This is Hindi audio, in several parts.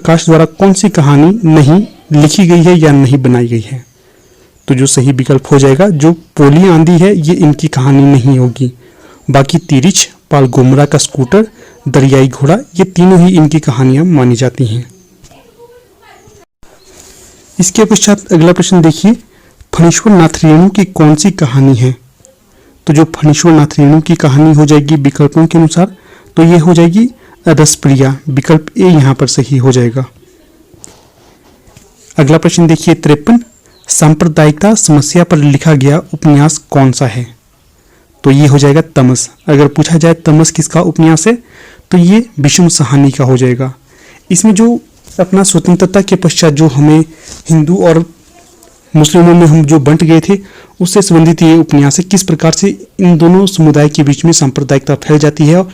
प्रकाश द्वारा कौन सी कहानी नहीं लिखी गई है या नहीं बनाई गई है? तो जो सही विकल्प हो जाएगा, जो पोली आंधी है ये इनकी कहानी नहीं होगी। बाकी तिरिच, पाल गुमरा का स्कूटर, दरियाई घोड़ा, ये तीनों ही इनकी कहानियां मानी जाती हैं। इसके पश्चात अगला प्रश्न देखिए, फणीश्वर नाथ रेणु की कौन सी कहानी है? तो जो फणीश्वर नाथ रेणु की कहानी हो जाएगी विकल्पों के अनुसार, तो ये हो जाएगी रसप्रिया। विकल्प ए यहाँ पर सही हो जाएगा। अगला प्रश्न देखिए 53, सांप्रदायिकता समस्या पर लिखा गया उपन्यास कौन सा है? तो ये हो जाएगा तमस। अगर पूछा जाए तमस किसका उपन्यास है, तो ये विषम सहानी का हो जाएगा। इसमें जो अपना स्वतंत्रता के पश्चात जो हमें हिंदू और मुस्लिमों में हम जो बंट गए थे, उससे संबंधित ये उपन्यास है। किस प्रकार से इन दोनों समुदाय के बीच में सांप्रदायिकता फैल जाती है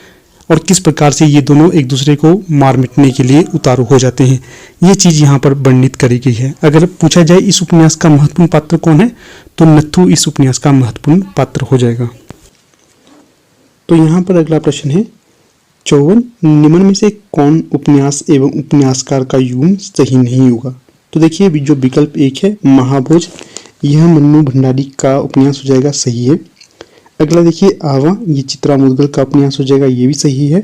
और किस प्रकार से ये दोनों एक दूसरे को मार मिटने के लिए उतारू हो जाते हैं, ये चीज यहाँ पर वर्णित करी गई है। अगर पूछा जाए इस उपन्यास का महत्वपूर्ण पात्र कौन है, तो नत्थु इस उपन्यास का महत्वपूर्ण पात्र हो जाएगा। तो यहाँ पर अगला प्रश्न है 54, निम्न में से कौन उपन्यास एवं उपन्यासकार का युग्म सही नहीं होगा? तो देखिए जो विकल्प एक है महाभोज, यह मन्नू भंडारी का उपन्यास हो जाएगा, सही है। अगला देखिए आवा, ये चित्रा मुदगल का उपन्यास हो जाएगा, ये भी सही है।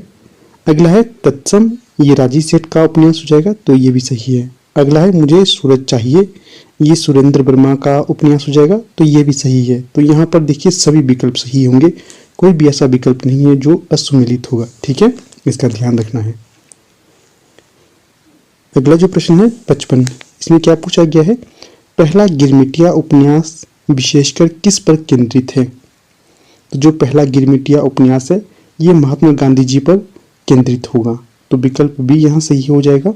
अगला है तत्सम, ये राजीव सेठ का उपन्यास हो जाएगा, तो ये भी सही है। अगला है मुझे सूरज चाहिए, ये सुरेंद्र वर्मा का उपन्यास हो जाएगा, तो ये भी सही है। तो यहाँ पर देखिए सभी विकल्प सही होंगे, कोई भी ऐसा विकल्प नहीं है जो असुमेलित होगा, ठीक है, इसका ध्यान रखना है। अगला जो प्रश्न है 55, इसमें क्या पूछा गया है, पहला गिरमिटिया उपन्यास विशेषकर किस पर केंद्रित है? तो जो पहला गिरमिटिया उपन्यास है ये महात्मा गांधी जी पर केंद्रित होगा, तो विकल्प बी यहाँ सही हो जाएगा।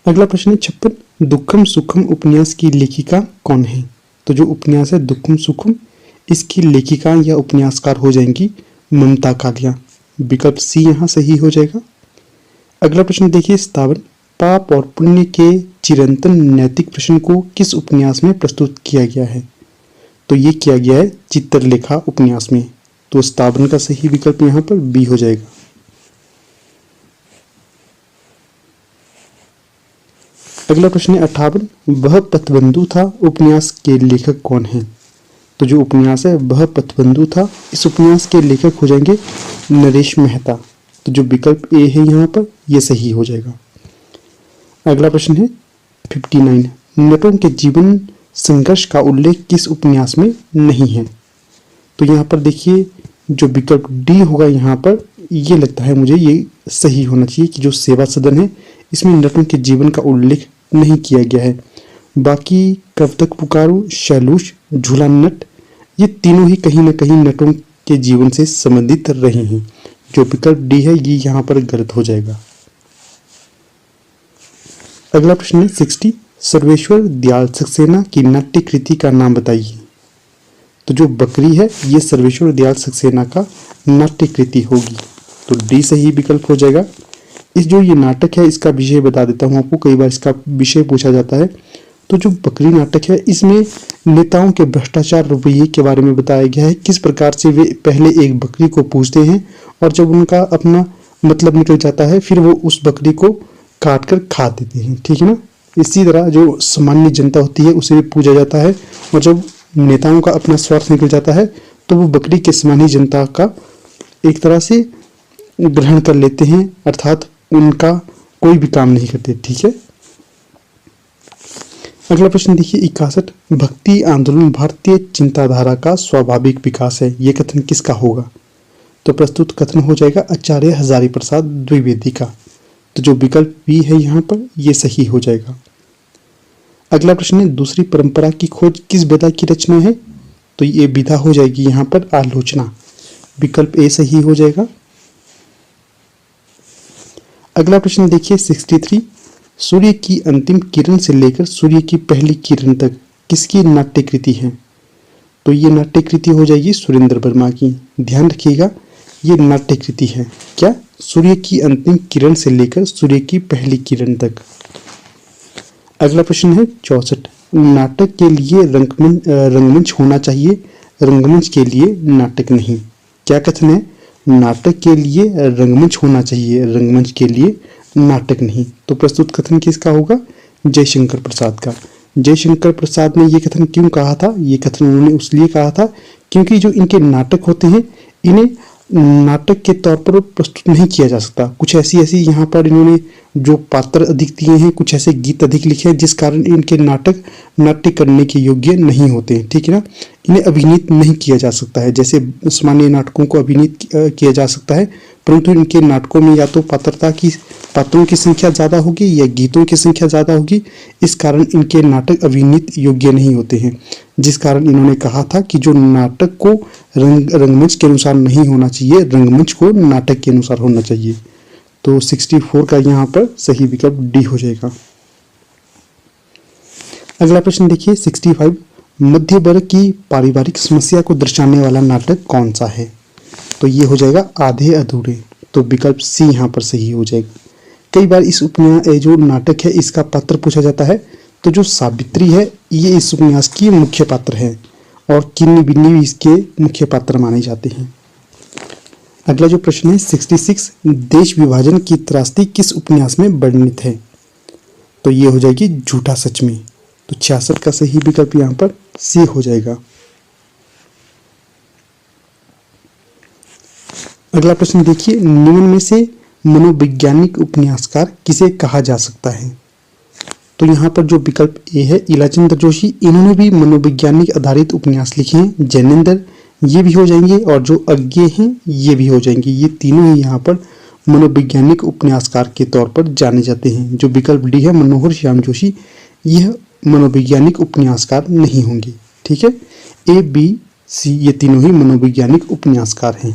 अगला प्रश्न है 56, दुखम सुखम उपन्यास की लेखिका कौन है? तो जो उपन्यास है दुखम सुखम, इसकी लेखिका या उपन्यासकार हो जाएंगी ममता कालिया। विकल्प सी यहाँ सही हो जाएगा। अगला प्रश्न देखिए 57, पाप और पुण्य के चिरंतन नैतिक प्रश्न को किस उपन्यास में प्रस्तुत किया गया है? तो ये किया गया है चित्रलेखा उपन्यास में, तो 57 का सही विकल्प यहाँ पर बी हो जाएगा। अगला प्रश्न है 58, वह पथबंधु था उपन्यास के लेखक कौन है? तो जो उपन्यास है वह पथबंधु था, इस उपन्यास के लेखक हो जाएंगे नरेश मेहता, तो जो विकल्प ए है यहाँ पर यह सही हो जाएगा। अगला प्रश्न है 59, नटों के जीवन संघर्ष का उल्लेख किस उपन्यास में नहीं है? तो यहाँ पर देखिए जो विकल्प डी होगा यहाँ पर, ये लगता है मुझे ये सही होना चाहिए कि जो सेवा सदन है इसमें नटों के जीवन का उल्लेख नहीं किया गया है। बाकी कब तक पुकारूं, शैलूष, झूला नट, ये तीनों ही कहीं ना कहीं नटों के जीवन से संबंधित रहे हैं। जो विकल्प डी है ये यहाँ पर गलत हो जाएगा। अगला प्रश्न है 60, सर्वेश्वर दयाल सक्सेना की नाट्य कृति का नाम बताइए। तो जो बकरी है ये सर्वेश्वर दयाल सक्सेना का नाट्य कृति होगी, तो डी सही विकल्प हो जाएगा। इस जो ये नाटक है इसका विषय बता देता हूँ आपको, कई बार इसका विषय पूछा जाता है। तो जो बकरी नाटक है इसमें नेताओं के भ्रष्टाचार रवैये के बारे में बताया गया है, किस प्रकार से वे पहले एक बकरी को पूजते हैं और जब उनका अपना मतलब निकल जाता है फिर वो उस बकरी को काट कर खा देते हैं, ठीक है ना। इसी तरह जो सामान्य जनता होती है उसे भी पूजा जाता है और जब नेताओं का अपना स्वार्थ निकल जाता है तो वो बकरी के सामान्य जनता का एक तरह से ग्रहण कर लेते हैं, अर्थात उनका कोई भी काम नहीं करते, ठीक है। अगला प्रश्न देखिए 61, भक्ति आंदोलन भारतीय चिंताधारा का स्वाभाविक विकास है, ये कथन किसका होगा? तो प्रस्तुत कथन हो जाएगा आचार्य हजारी प्रसाद द्विवेदी का, तो जो विकल्प बी है यहाँ पर ये सही हो जाएगा। अगला प्रश्न है दूसरी परंपरा की खोज किस विधा की रचना है? तो ये विधा हो जाएगी यहाँ पर आलोचना, विकल्प ए सही हो जाएगा। अगला प्रश्न देखिए 63, सूर्य की अंतिम किरण से लेकर सूर्य की पहली किरण तक किसकी नाट्यकृति है? तो ये नाट्यकृति हो जाएगी सुरेंद्र वर्मा की। ध्यान रखिएगा ये नाट्यकृति है क्या, सूर्य की अंतिम किरण से लेकर सूर्य की पहली किरण तक। अगला प्रश्न है 64, नाटक के लिए रंगमंच होना चाहिए, रंगमंच के लिए नाटक नहीं, क्या कथन है? नाटक के लिए रंगमंच होना चाहिए, रंगमंच के लिए नाटक नहीं। तो प्रस्तुत कथन किसका होगा? जयशंकर प्रसाद का। जयशंकर प्रसाद ने ये कथन क्यों कहा था? ये कथन उन्होंने इसलिए कहा था क्योंकि जो इनके नाटक होते हैं इन्हें नाटक के तौर पर प्रस्तुत नहीं किया जा सकता। कुछ ऐसी ऐसी यहाँ पर इन्होंने जो पात्र अधिक दिए हैं, कुछ ऐसे गीत अधिक लिखे हैं जिस कारण इनके नाटक नाट्य करने के योग्य नहीं होते हैं, ठीक है ना। इन्हें अभिनीत नहीं किया जा सकता है, जैसे सामान्य नाटकों को अभिनीत किया जा सकता है, परंतु इनके नाटकों में या तो पात्रों की संख्या ज़्यादा होगी या गीतों की संख्या ज़्यादा होगी, इस कारण इनके नाटक अभिनीत योग्य नहीं होते हैं। जिस कारण इन्होंने कहा था कि जो नाटक को रंगमंच के अनुसार नहीं होना चाहिए, रंगमंच को नाटक के अनुसार होना चाहिए। तो 64 का यहाँ पर सही विकल्प डी हो जाएगा। अगला प्रश्न देखिए 65, मध्य वर्ग की पारिवारिक समस्या को दर्शाने वाला नाटक कौन सा है? तो ये हो जाएगा आधे अधूरे। तो विकल्प सी यहाँ पर सही हो जाएगा। कई बार इस उपन्यास जो नाटक है इसका पात्र पूछा जाता है, तो जो सावित्री है ये इस उपन्यास की मुख्य पात्र है और किन्नी बिन्नी भी इसके मुख्य पात्र माने जाते हैं। अगला जो प्रश्न है 66, देश विभाजन की त्रासदी किस उपन्यास में वर्णित है? तो ये हो जाएगी झूठा सच में। तो 66 का सही विकल्प यहाँ पर सी हो जाएगा। अगला प्रश्न देखिए, निम्न में से मनोवैज्ञानिक उपन्यासकार किसे कहा जा सकता है? तो यहाँ पर जो विकल्प ए है इलाचंद्र जोशी, इन्होंने भी मनोवैज्ञानिक आधारित उपन्यास लिखे हैं। जैनेंद्र ये भी हो जाएंगे और जो अज्ञे हैं ये भी हो जाएंगे। ये तीनों ही यहाँ पर मनोवैज्ञानिक उपन्यासकार के तौर पर जाने जाते हैं। जो विकल्प डी है मनोहर श्याम जोशी, यह मनोवैज्ञानिक उपन्यासकार नहीं होंगे, ठीक है। ए बी सी ये तीनों ही मनोवैज्ञानिक उपन्यासकार हैं।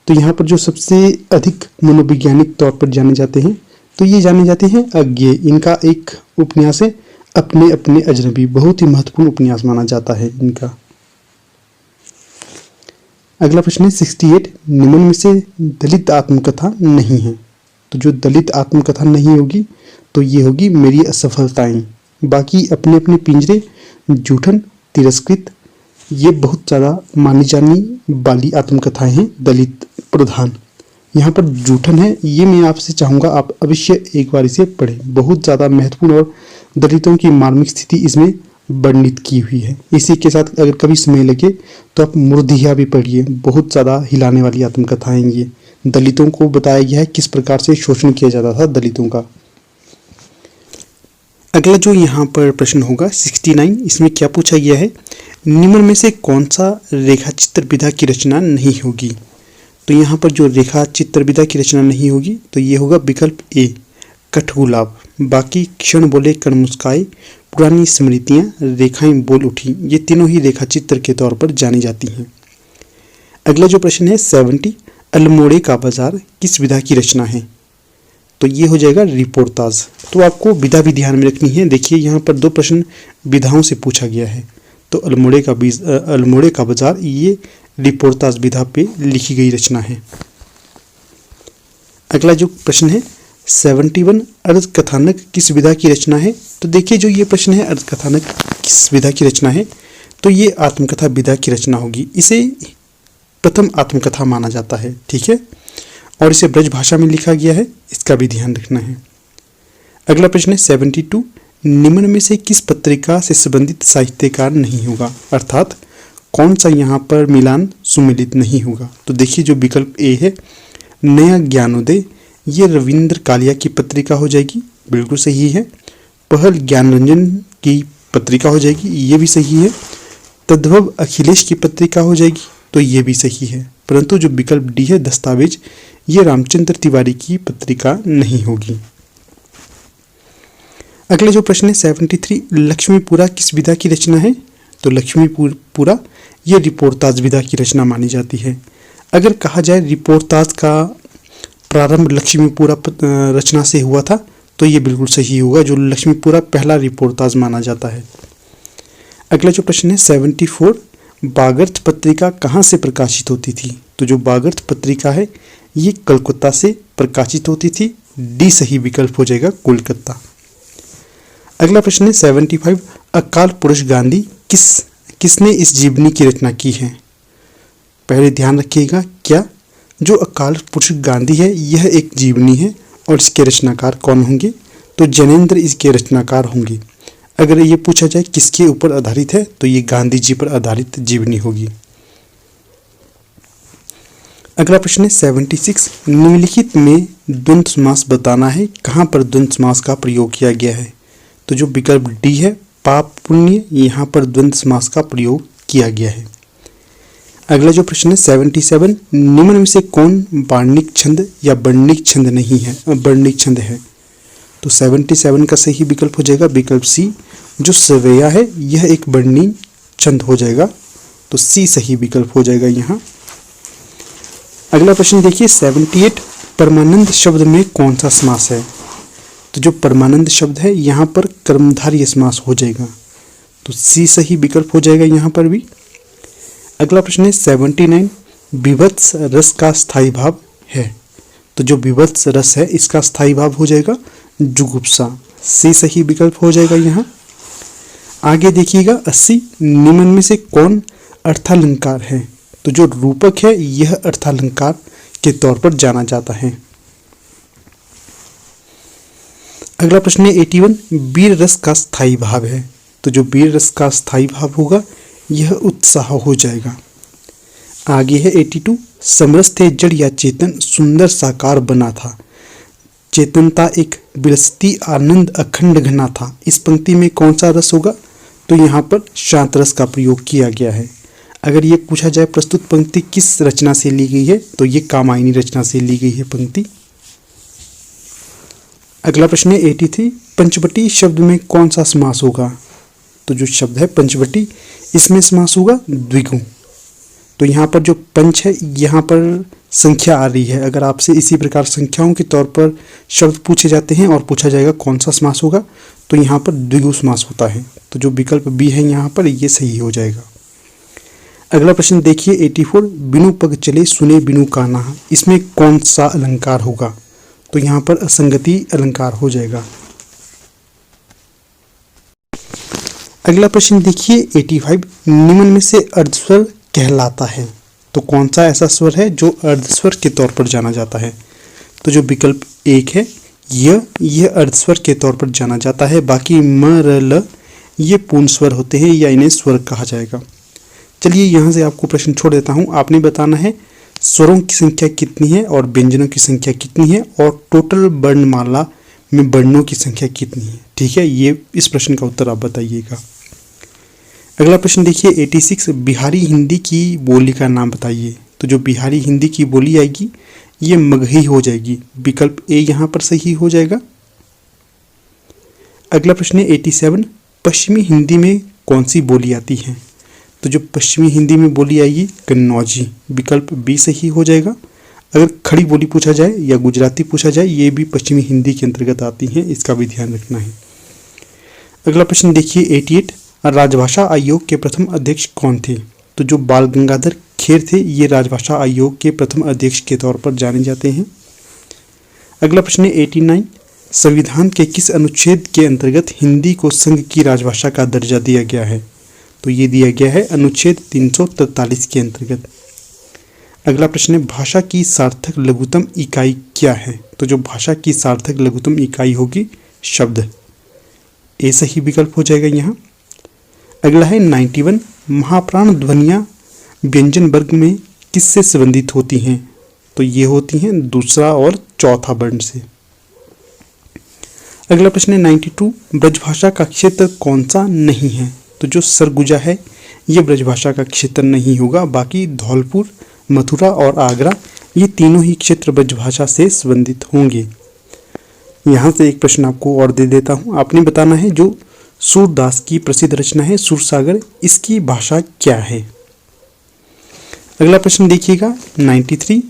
तो यहाँ पर जो सबसे अधिक मनोवैज्ञानिक तौर पर जाने जाते हैं तो ये जाने जाते हैं अज्ञे। इनका एक उपन्यास है अपने अपने अजनबी, बहुत ही महत्वपूर्ण उपन्यास माना जाता है इनका। अगला प्रश्न है 68, निम्न में से दलित आत्मकथा नहीं है। तो जो दलित आत्मकथा नहीं होगी तो ये होगी मेरी असफलताएं। बाकी अपने अपने पिंजरे, जूठन, तिरस्कृत, ये बहुत ज़्यादा मानी जानी वाली आत्मकथाएं हैं दलित प्रधान। यहाँ पर जूठन है, ये मैं आपसे चाहूँगा आप अवश्य एक बार इसे पढ़ें। बहुत ज़्यादा महत्वपूर्ण और दलितों की मार्मिक स्थिति इसमें वर्णित की हुई है। इसी के साथ अगर कभी समय लगे तो आप मुर्दिया भी पढ़िए, बहुत ज़्यादा हिलाने वाली आत्मकथाएं ये। दलितों को बताया गया है किस प्रकार से शोषण किया जाता था दलितों का। अगला जो यहाँ पर प्रश्न होगा 69, इसमें क्या पूछा गया है, निम्न में से कौन सा रेखा चित्र विधा की रचना नहीं होगी? तो यहाँ पर जो रेखा चित्र विधा की रचना नहीं होगी तो ये होगा विकल्प ए कठगुलाब। बाकी क्षण बोले कण मुस्काए, पुरानी स्मृतियाँ, रेखाएं बोल उठी, ये तीनों ही रेखा चित्र के तौर पर जानी जाती हैं। अगला जो प्रश्न है 70, अल्मोड़े का बाजार किस विधा की रचना है? तो ये हो जाएगा रिपोर्टाज। तो आपको विधा भी ध्यान में रखनी है। देखिए यहाँ पर दो प्रश्न विधाओं से पूछा गया है। तो अल्मोड़े का बाजार ये रिपोर्टाज विधा पे लिखी गई रचना है। अगला जो प्रश्न है 71, अर्ध कथानक किस विधा की रचना है? तो देखिए जो ये प्रश्न है अर्ध कथानक किस विधा की रचना है, तो ये आत्मकथा विधा की रचना होगी। इसे प्रथम आत्मकथा माना जाता है, ठीक है, और इसे ब्रज भाषा में लिखा गया है, इसका भी ध्यान रखना है। अगला प्रश्न है 72, निम्न में से किस पत्रिका से संबंधित साहित्यकार नहीं होगा? अर्थात कौन सा यहाँ पर मिलान सुमिलित नहीं होगा? तो देखिए जो विकल्प ए है नया ज्ञानोदय, ये रविंद्र कालिया की पत्रिका हो जाएगी, बिल्कुल सही है। पहल ज्ञानरंजन की पत्रिका हो जाएगी, ये भी सही है। तद्भव अखिलेश की पत्रिका हो जाएगी, तो ये भी सही है। परंतु जो विकल्प डी है दस्तावेज, ये रामचंद्र तिवारी की पत्रिका नहीं होगी। अगला जो प्रश्न है 73, लक्ष्मीपुरा किस विधा की रचना है? तो लक्ष्मीपुरा ये रिपोर्टाज विधा की रचना मानी जाती है। अगर कहा जाए रिपोर्टाज का प्रारंभ लक्ष्मीपुरा रचना से हुआ था तो ये बिल्कुल सही होगा, जो लक्ष्मीपुरा पहला रिपोर्टाज माना जाता है। अगला जो प्रश्न है 74, बागर्थ पत्रिका कहाँ से प्रकाशित होती थी? तो जो बागर्थ पत्रिका है ये कलकत्ता से प्रकाशित होती थी, डी सही विकल्प हो जाएगा कोलकाता। अगला प्रश्न है 75, अकाल पुरुष गांधी किसने इस जीवनी की रचना की है? पहले ध्यान रखिएगा, क्या जो अकाल पुरुष गांधी है यह एक जीवनी है और इसके रचनाकार कौन होंगे? तो जैनेन्द्र इसके रचनाकार होंगे। अगर ये पूछा जाए किसके ऊपर आधारित है, तो ये गांधी जी पर आधारित जीवनी होगी। अगला प्रश्न है 76, निम्नलिखित में द्वंद्व समास बताना है, कहाँ पर द्वंद्व समास का प्रयोग किया गया है? तो जो विकल्प डी है पाप पुण्य, यहाँ पर द्वंद्व समास का प्रयोग किया गया है। अगला जो प्रश्न है 77, निम्न में से कौन वर्णिक छंद या वर्णिक छंद नहीं है, वर्णिक छंद है? तो 77 का सही विकल्प हो जाएगा विकल्प सी, जो सवैया है यह एक वर्णिक छंद हो जाएगा, तो सी सही विकल्प हो जाएगा यहाँ। अगला प्रश्न देखिए 78, परमानंद शब्द में कौन सा समास है? तो जो परमानंद शब्द है यहाँ पर कर्मधारय समास हो जाएगा, तो सी सही विकल्प हो जाएगा यहाँ पर भी। अगला प्रश्न है 79, विभत्स रस का स्थायी भाव है? तो जो विभत्स रस है इसका स्थायी भाव हो जाएगा जुगुप्सा, सी सही विकल्प हो जाएगा यहाँ। आगे देखिएगा 80, निम्न में से कौन अर्थालंकार है? तो जो रूपक है यह अर्थालंकार के तौर पर जाना जाता है। अगला प्रश्न है 81, वीर रस का स्थायी भाव है? तो जो वीर रस का स्थायी भाव होगा यह उत्साह हो जाएगा। आगे है 82, समरस थे जड़ या चेतन, सुंदर साकार बना था, चेतनता एक विलसती आनंद अखंड घना था, इस पंक्ति में कौन सा रस होगा? तो यहाँ पर शांत रस का प्रयोग किया गया है। अगर ये पूछा जाए प्रस्तुत पंक्ति किस रचना से ली गई है, तो ये कामायनी रचना से ली गई है पंक्ति। अगला प्रश्न है 83, पंचवटी शब्द में कौन सा समास होगा? तो जो शब्द है पंचवटी इसमें समास होगा द्विगु। तो यहाँ पर जो पंच है यहाँ पर संख्या आ रही है, अगर आपसे इसी प्रकार संख्याओं के तौर पर शब्द पूछे जाते हैं और पूछा जाएगा कौन सा समास होगा, तो यहाँ पर द्विगु समास होता है, तो जो विकल्प बी है यहाँ पर ये सही हो जाएगा। अगला प्रश्न देखिए 84, बिनु पग चले सुने बिनु कान्हा, इसमें कौन सा अलंकार होगा? तो यहाँ पर असंगति अलंकार हो जाएगा। अगला प्रश्न देखिए 85, निम्न में से अर्धस्वर कहलाता है? तो कौन सा ऐसा स्वर है जो अर्धस्वर के तौर पर जाना जाता है? तो जो विकल्प एक है यह अर्धस्वर के तौर पर जाना जाता है, बाकी म र ल ये पूर्ण स्वर होते हैं या इन्हें स्वर कहा जाएगा। चलिए यहाँ से आपको प्रश्न छोड़ देता हूँ, आपने बताना है स्वरों की संख्या कितनी है और व्यंजनों की संख्या कितनी है और टोटल वर्णमाला में वर्णों की संख्या कितनी है। ठीक है, ये इस प्रश्न का उत्तर आप बताइएगा। अगला प्रश्न देखिए 86, बिहारी हिंदी की बोली का नाम बताइए? तो जो बिहारी हिंदी की बोली आएगी ये मगही हो जाएगी, विकल्प ए यहाँ पर सही हो जाएगा। अगला प्रश्न है 87, पश्चिमी हिंदी में कौन सी बोली आती है? तो जो पश्चिमी हिंदी में बोली आएगी कन्नौजी, विकल्प बी सही हो जाएगा। अगर खड़ी बोली पूछा जाए या गुजराती पूछा जाए ये भी पश्चिमी हिंदी के अंतर्गत आती हैं, इसका भी ध्यान रखना है। अगला प्रश्न देखिए 88, राजभाषा आयोग के प्रथम अध्यक्ष कौन थे? तो जो बाल गंगाधर खेर थे ये राजभाषा आयोग के प्रथम अध्यक्ष के तौर पर जाने जाते हैं। अगला प्रश्न है 89, संविधान के किस अनुच्छेद के अंतर्गत हिंदी को संघ की राजभाषा का दर्जा दिया गया है? तो ये दिया गया है अनुच्छेद 343 के अंतर्गत। अगला प्रश्न है भाषा की सार्थक लघुत्तम इकाई क्या है? तो जो भाषा की सार्थक लघुत्तम इकाई होगी शब्द, ए सही विकल्प हो जाएगा यहाँ। अगला है 91, महाप्राण ध्वनियाँ व्यंजन वर्ग में किससे संबंधित होती हैं? तो ये होती हैं दूसरा और चौथा वर्ण से। अगला प्रश्न है 92, ब्रजभाषा का क्षेत्र कौन सा नहीं है? तो जो सरगुजा है ये ब्रजभाषा का क्षेत्र नहीं होगा, बाकी धौलपुर, मथुरा और आगरा ये तीनों ही क्षेत्र ब्रजभाषा से संबंधित होंगे। यहाँ से एक प्रश्न आपको और दे देता हूँ, आपने बताना है जो सूरदास की प्रसिद्ध रचना है सूरसागर, इसकी भाषा क्या है? अगला प्रश्न देखिएगा 93,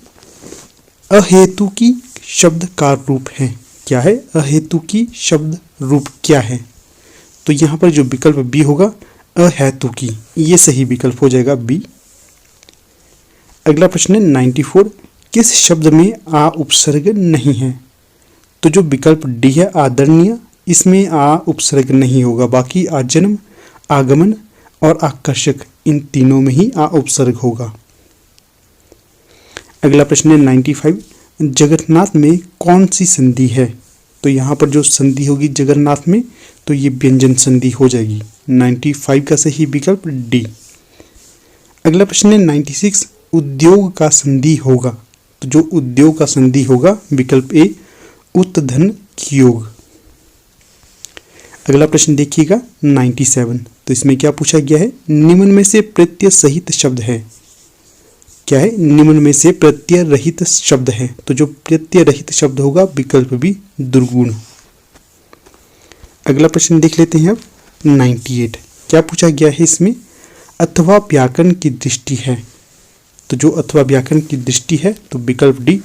अहेतुकी शब्द का रूप है? क्या है अहेतुकी शब्द रूप क्या है? तो यहाँ पर जो विकल्प बी होगा अहेतुकी, ये सही विकल्प हो जाएगा बी। अगला प्रश्न है 94, किस शब्द में आ उपसर्ग नहीं है? तो जो विकल्प डी है आदरणीय, इसमें आ उपसर्ग नहीं होगा, बाकी आजन्म, आगमन और आकर्षक इन तीनों में ही आ उपसर्ग होगा। अगला प्रश्न है 95, जगन्नाथ में कौन सी संधि है? तो यहाँ पर जो संधि होगी जगन्नाथ में, तो ये व्यंजन संधि हो जाएगी। 95 का सही विकल्प डी। अगला प्रश्न है 96, उद्योग का संधि होगा। तो जो उद्योग का संधि होगा विकल्प ए उत्तधन योग। अगला प्रश्न देखिएगा 97, तो इसमें क्या पूछा गया है? निम्न में से प्रत्यय सहित शब्द है। क्या है? निम्न में से प्रत्यय रहित शब्द है। तो जो प्रत्यय रहित शब्द होगा विकल्प बी दुर्गुण। अगला प्रश्न देख लेते हैं अब 98, क्या पूछा गया है इसमें? अथवा व्याकरण की दृष्टि है। तो जो अथवा व्याकरण की दृष्टि है तो विकल्प डी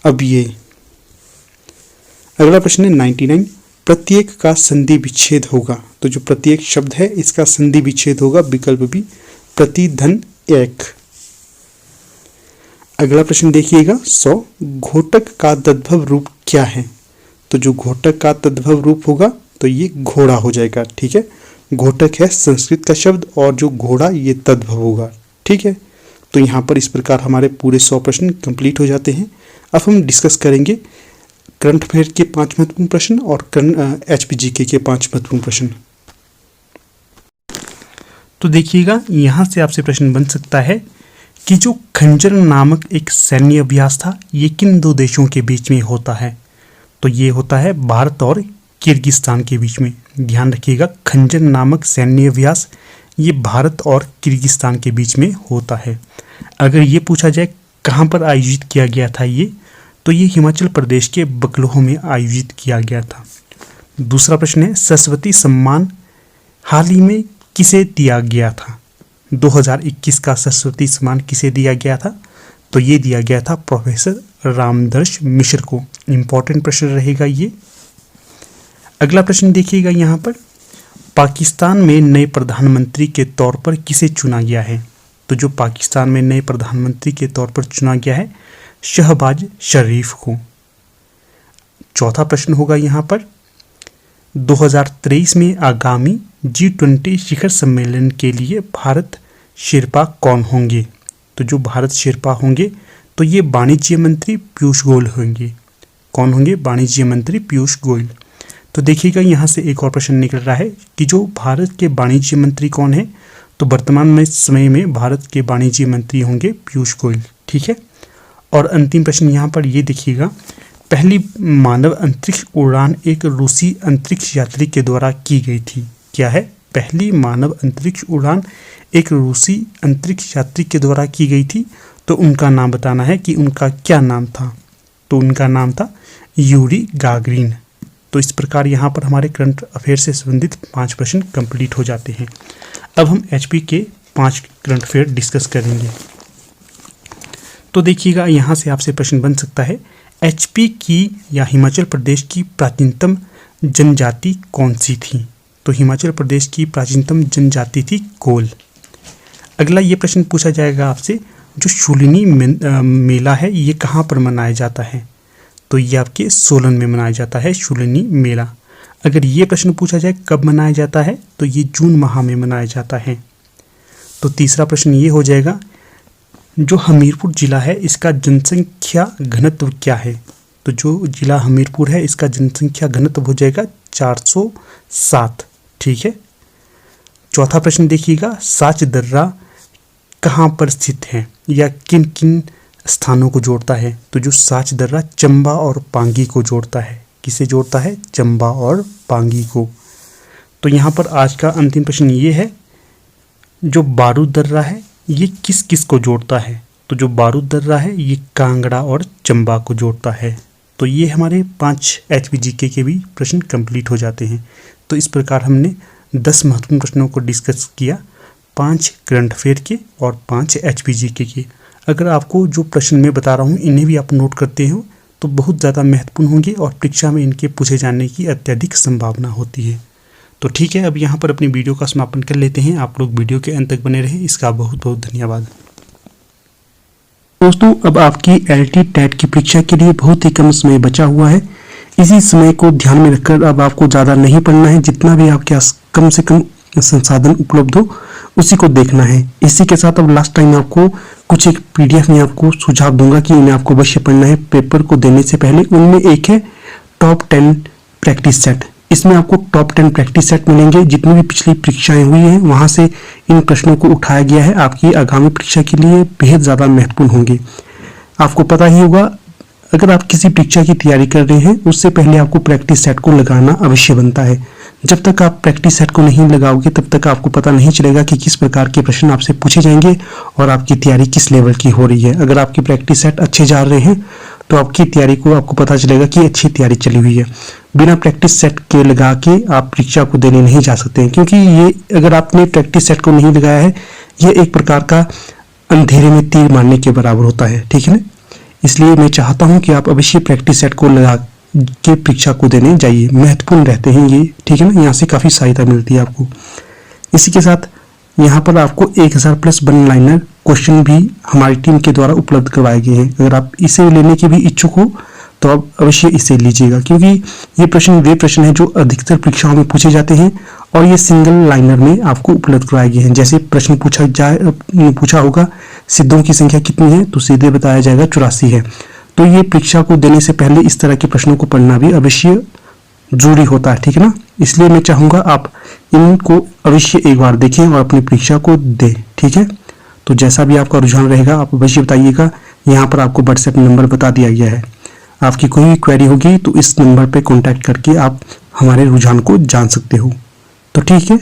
अव्यय। अगला प्रश्न है 99, प्रत्येक का संधि विच्छेद होगा। तो जो प्रत्येक शब्द है इसका संधि विच्छेद होगा विकल्प बी प्रतिधन एक। अगला प्रश्न देखिएगा 100, घोटक का तद्भव रूप क्या है? तो जो घोटक का तद्भव रूप होगा तो ये घोड़ा हो जाएगा। ठीक है, घोटक है संस्कृत का शब्द और जो घोड़ा ये तद्भव होगा। ठीक है, तो यहाँ पर इस प्रकार हमारे पूरे 100 प्रश्न कंप्लीट हो जाते हैं। अब हम डिस्कस करेंगे करंट अफेयर के 5 महत्वपूर्ण प्रश्न और HPGK के 5 महत्वपूर्ण प्रश्न। तो देखिएगा यहाँ से आपसे प्रश्न बन सकता है कि जो खंजर नामक एक सैन्य अभ्यास था ये किन दो देशों के बीच में होता है? तो ये होता है भारत और किर्गिस्तान के बीच में। ध्यान रखिएगा, खंजर नामक सैन्य अभ्यास ये भारत और किर्गिस्तान के बीच में होता है। अगर ये पूछा जाए कहाँ पर आयोजित किया गया था ये, तो ये हिमाचल प्रदेश के बकलोह में आयोजित किया गया था। दूसरा प्रश्न है सरस्वती सम्मान हाल ही में किसे दिया गया था? 2021 का सरस्वती सम्मान किसे दिया गया था? तो ये दिया गया था प्रोफेसर रामदर्श मिश्र को। इंपॉर्टेंट प्रश्न रहेगा ये। अगला प्रश्न देखिएगा यहाँ पर, पाकिस्तान में नए प्रधानमंत्री के तौर पर किसे चुना गया है? तो जो पाकिस्तान में नए प्रधानमंत्री के तौर पर चुना गया है शहबाज शरीफ को। चौथा प्रश्न होगा यहाँ पर, 2023 में आगामी G20 शिखर सम्मेलन के लिए भारत शेरपा कौन होंगे? तो जो भारत शेरपा होंगे तो ये वाणिज्य मंत्री पीयूष गोयल होंगे। कौन होंगे? वाणिज्य मंत्री पीयूष गोयल। तो देखिएगा यहाँ से एक और प्रश्न निकल रहा है कि जो भारत के वाणिज्य मंत्री कौन है? तो वर्तमान में समय में भारत के वाणिज्य मंत्री होंगे पीयूष गोयल। ठीक है, और अंतिम प्रश्न यहाँ पर ये देखिएगा, पहली मानव अंतरिक्ष उड़ान एक रूसी अंतरिक्ष यात्री के द्वारा की गई थी। क्या है? पहली मानव अंतरिक्ष उड़ान एक रूसी अंतरिक्ष यात्री के द्वारा की गई थी। तो उनका नाम बताना है कि उनका क्या नाम था। तो उनका नाम था यूरी गागरिन। तो इस प्रकार यहाँ पर हमारे करंट अफेयर से संबंधित 5 प्रश्न कंप्लीट हो जाते हैं। अब हम HP के 5 करंट अफेयर डिस्कस करेंगे। तो देखिएगा यहाँ से आपसे प्रश्न बन सकता है, HP की या हिमाचल प्रदेश की प्राचीनतम जनजाति कौन सी थी? तो हिमाचल प्रदेश की प्राचीनतम जनजाति थी कोल। अगला ये प्रश्न पूछा जाएगा आपसे, जो शूलिनी मेला है ये कहाँ पर मनाया जाता है? तो ये आपके सोलन में मनाया जाता है शूलिनी मेला। अगर ये प्रश्न पूछा जाए कब मनाया जाता है, तो ये जून माह में मनाया जाता है। तो तीसरा प्रश्न ये हो जाएगा, जो हमीरपुर जिला है इसका जनसंख्या घनत्व क्या है? तो जो जिला हमीरपुर है इसका जनसंख्या घनत्व हो जाएगा 407। ठीक है। चौथा प्रश्न देखिएगा, साच दर्रा कहाँ पर स्थित है या किन किन स्थानों को जोड़ता है? तो जो साच दर्रा चंबा और पांगी को जोड़ता है। किसे जोड़ता है? चंबा और पांगी को। तो यहाँ पर आज का अंतिम प्रश्न ये है, जो बारूद दर्रा है ये किस किस को जोड़ता है? तो जो बारूद दर्रा है ये कांगड़ा और चंबा को जोड़ता है। तो ये हमारे 5 HPGK के भी प्रश्न कंप्लीट हो जाते हैं। तो इस प्रकार हमने 10 महत्वपूर्ण प्रश्नों को डिस्कस किया, 5 करंट अफेयर के और 5 HPGK के। अगर आपको जो प्रश्न मैं बता रहा हूँ इन्हें भी आप नोट करते हो तो बहुत ज़्यादा महत्वपूर्ण होंगे और परीक्षा में इनके पूछे जाने की अत्यधिक संभावना होती है। तो ठीक है, अब यहाँ पर अपनी वीडियो का समापन कर लेते हैं। आप लोग वीडियो के अंत तक बने रहे, इसका बहुत बहुत धन्यवाद। दोस्तों, अब आपकी LT टेट की परीक्षा के लिए बहुत ही कम समय बचा हुआ है। इसी समय को ध्यान में रखकर अब आपको ज़्यादा नहीं पढ़ना है, जितना भी आपके कम से कम संसाधन उपलब्ध हो उसी को देखना है। इसी के साथ अब लास्ट टाइम आपको कुछ एक पीडीएफ में आपको सुझाव दूंगा कि इन्हें आपको अवश्य पढ़ना है पेपर को देने से पहले। उनमें एक है टॉप 10 प्रैक्टिस सेट। इसमें आपको टॉप 10 प्रैक्टिस सेट मिलेंगे, जितनी भी पिछली परीक्षाएं हुई हैं वहां से इन प्रश्नों को उठाया गया है, आपकी आगामी परीक्षा के लिए बेहद ज्यादा महत्वपूर्ण होंगे। आपको पता ही होगा, अगर आप किसी परीक्षा की तैयारी कर रहे हैं उससे पहले आपको प्रैक्टिस सेट को लगाना अवश्य बनता है। जब तक आप प्रैक्टिस सेट को नहीं लगाओगे तब तक आपको पता नहीं चलेगा कि किस प्रकार के प्रश्न आपसे पूछे जाएंगे और आपकी तैयारी किस लेवल की हो रही है। अगर आपके प्रैक्टिस सेट अच्छे जा रहे हैं तो आपकी तैयारी को आपको पता चलेगा कि अच्छी तैयारी चली हुई है। बिना प्रैक्टिस सेट के लगा के आप परीक्षा को देने नहीं जा सकते हैं, क्योंकि ये अगर आपने प्रैक्टिस सेट को नहीं लगाया है ये एक प्रकार का अंधेरे में तीर मारने के बराबर होता है, ठीक है ना। इसलिए मैं चाहता हूं कि आप अवश्य प्रैक्टिस सेट को लगा के परीक्षा को देने जाइए, महत्वपूर्ण रहते हैं ये, ठीक है ना। यहाँ से काफ़ी सहायता मिलती है आपको। इसी के साथ यहाँ पर आपको 1000 प्लस वन लाइनर क्वेश्चन भी हमारी टीम के द्वारा उपलब्ध करवाए गए हैं। अगर आप इसे लेने के भी इच्छुक हो तो आप अवश्य इसे लीजिएगा, क्योंकि ये प्रश्न वे प्रश्न हैं जो अधिकतर परीक्षाओं में पूछे जाते हैं और ये सिंगल लाइनर में आपको उपलब्ध करवाए गए हैं। जैसे प्रश्न पूछा होगा सिद्धों की संख्या कितनी है, तो सीधे बताया जाएगा 84 है। तो ये परीक्षा को देने से पहले इस तरह के प्रश्नों को पढ़ना भी अवश्य जरूरी होता है, ठीक है ना। इसलिए मैं चाहूंगा आप इनको अवश्य एक बार देखें और अपनी परीक्षा को दें, ठीक है। तो जैसा भी आपका रुझान रहेगा आप अवश्य बताइएगा। यहाँ पर आपको व्हाट्सएप नंबर बता दिया गया है। आपकी कोई भी क्वेरी होगी तो इस नंबर पर कॉन्टैक्ट करके आप हमारे रुझान को जान सकते हो। तो ठीक है।